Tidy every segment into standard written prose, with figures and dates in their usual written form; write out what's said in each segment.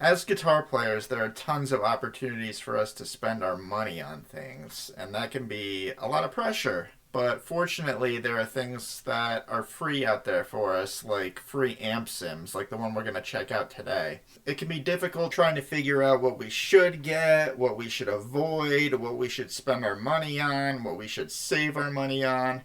As guitar players, there are tons of opportunities for us to spend our money on things, and that can be a lot of pressure. But fortunately, there are things that are free out there for us, like free amp sims, like the one we're going to check out today. It can be difficult trying to figure out what we should get, what we should avoid, what we should spend our money on, what we should save our money on.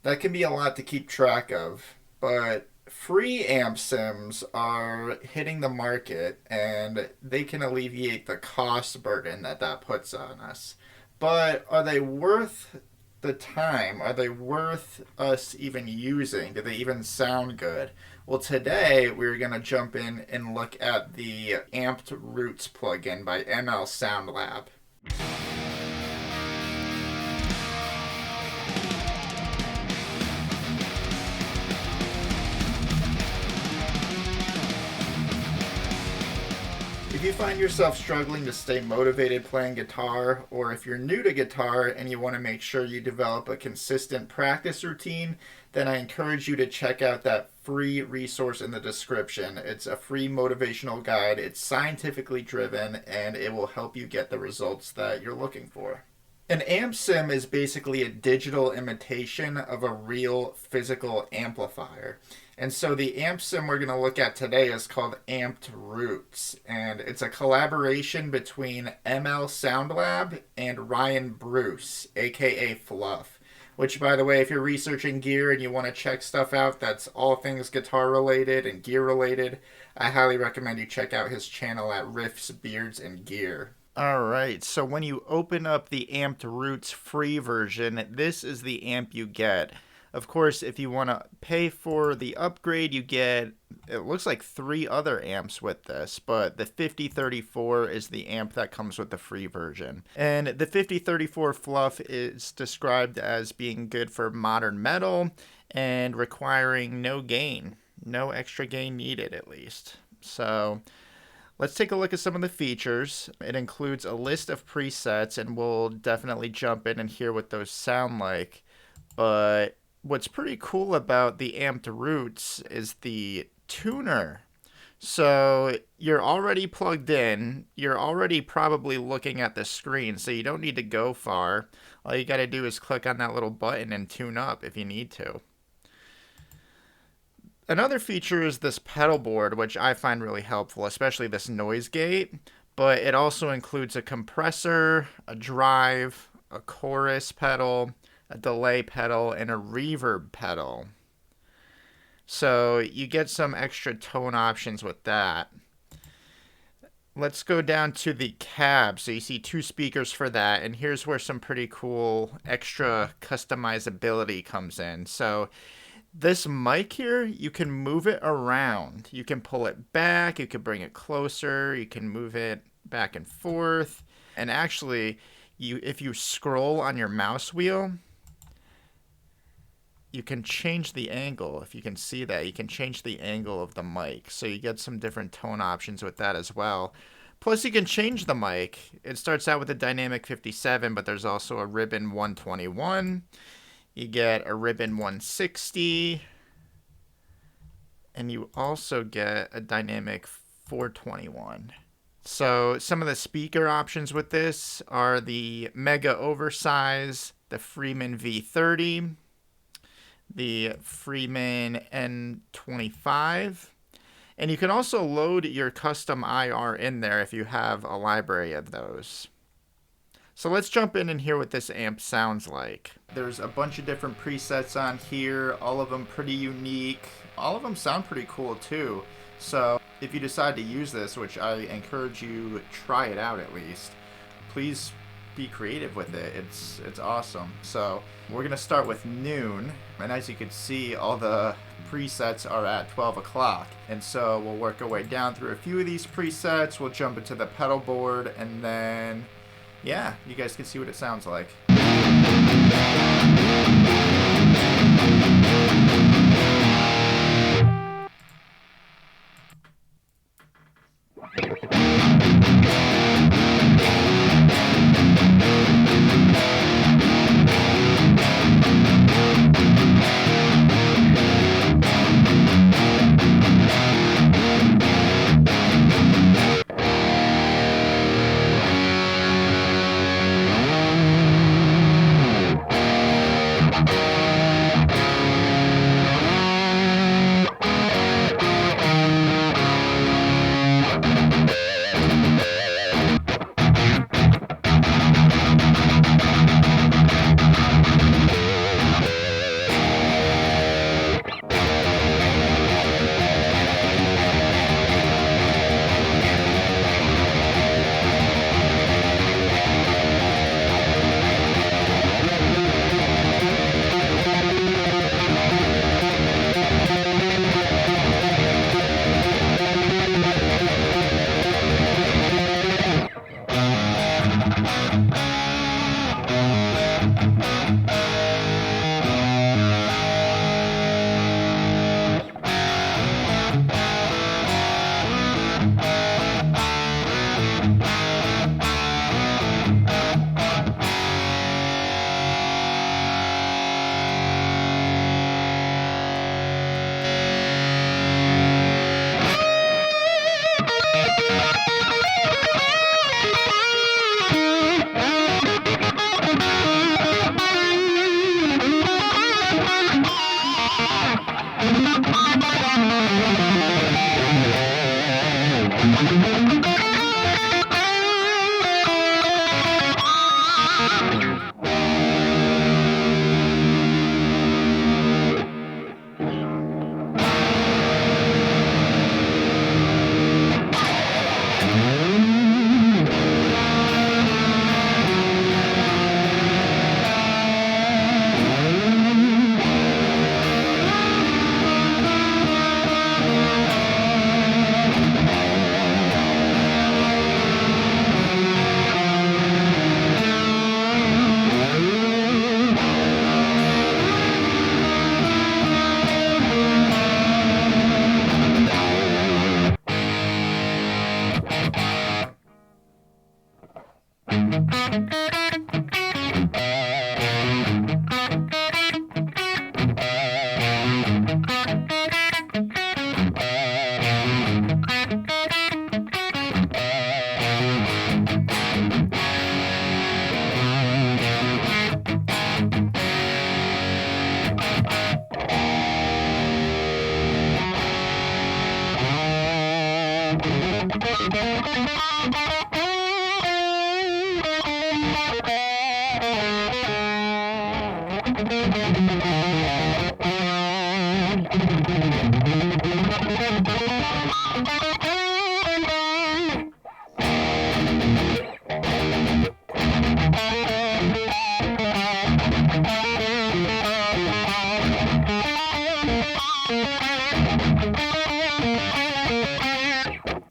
That can be a lot to keep track of. But free amp sims are hitting the market and they can alleviate the cost burden that puts on us. But are they worth the time? Are they worth us even using? Do they even sound good? Well, today we're going to jump in and look at the Amped Roots plugin by ML Sound Lab. If you find yourself struggling to stay motivated playing guitar, or if you're new to guitar and you want to make sure you develop a consistent practice routine, then I encourage you to check out that free resource in the description. It's a free motivational guide. It's scientifically driven and it will help you get the results that you're looking for. An amp sim is basically a digital imitation of a real physical amplifier. And so the amp sim we're going to look at today is called Amped Roots. And it's a collaboration between ML Sound Lab and Ryan Bruce, aka Fluff. Which, by the way, if you're researching gear and you want to check stuff out that's all things guitar related and gear related, I highly recommend you check out his channel at Riffs, Beards, and Gear. Alright, so when you open up the Amped Roots free version, this is the amp you get. Of course, if you want to pay for the upgrade, you get, it looks like 3 other amps with this, but the 5034 is the amp that comes with the free version. And the 5034 Fluff is described as being good for modern metal and requiring no gain. No extra gain needed, at least. So let's take a look at some of the features. It includes a list of presets, and we'll definitely jump in and hear what those sound like. But what's pretty cool about the Amped Roots is the tuner. So you're already plugged in. You're already probably looking at the screen, so you don't need to go far. All you got to do is click on that little button and tune up if you need to. Another feature is this pedal board, which I find really helpful, especially this noise gate, but it also includes a compressor, a drive, a chorus pedal, a delay pedal, and a reverb pedal. So you get some extra tone options with that. Let's go down to the cab. So you see 2 speakers for that, and here's where some pretty cool extra customizability comes in. So this mic here, you can move it around. You can pull it back, you can bring it closer, you can move it back and forth. And actually, if you scroll on your mouse wheel, you can change the angle. If you can see that, you can change the angle of the mic. So you get some different tone options with that as well. Plus, you can change the mic. It starts out with a dynamic 57, but there's also a ribbon 121. You get a ribbon 160, and you also get a dynamic 421. So some of the speaker options with this are the Mega Oversize, the Freeman V30, the Freeman N25, and you can also load your custom IR in there if you have a library of those. So let's jump in and hear what this amp sounds like. There's a bunch of different presets on here, all of them pretty unique. All of them sound pretty cool too. So if you decide to use this, which I encourage you to try it out at least, please be creative with it. It's awesome. So we're gonna start with noon, and as you can see, all the presets are at 12 o'clock. And so we'll work our way down through a few of these presets. We'll jump into the pedal board, and then yeah, you guys can see what it sounds like.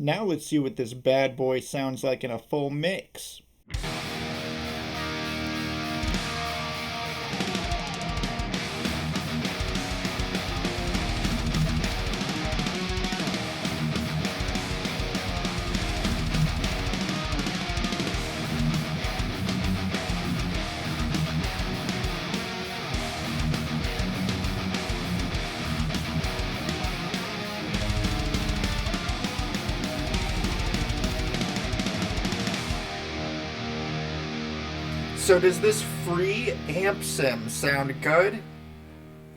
Now let's see what this bad boy sounds like in a full mix. So does this free amp sim sound good?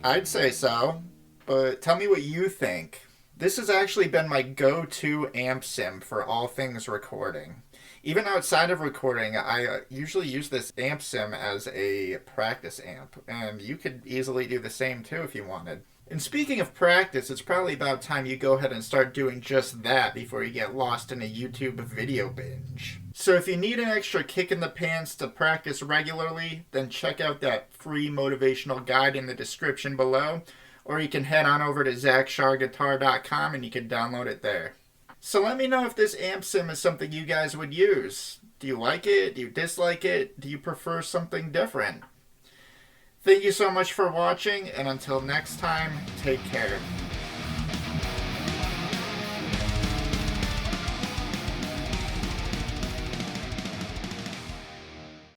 I'd say so, but tell me what you think. This has actually been my go-to amp sim for all things recording. Even outside of recording, I usually use this amp sim as a practice amp, and you could easily do the same too if you wanted. And speaking of practice, it's probably about time you go ahead and start doing just that before you get lost in a YouTube video binge. So if you need an extra kick in the pants to practice regularly, then check out that free motivational guide in the description below, or you can head on over to ZachCharGuitar.com and you can download it there. So let me know if this amp sim is something you guys would use. Do you like it? Do you dislike it? Do you prefer something different? Thank you so much for watching, and until next time, take care.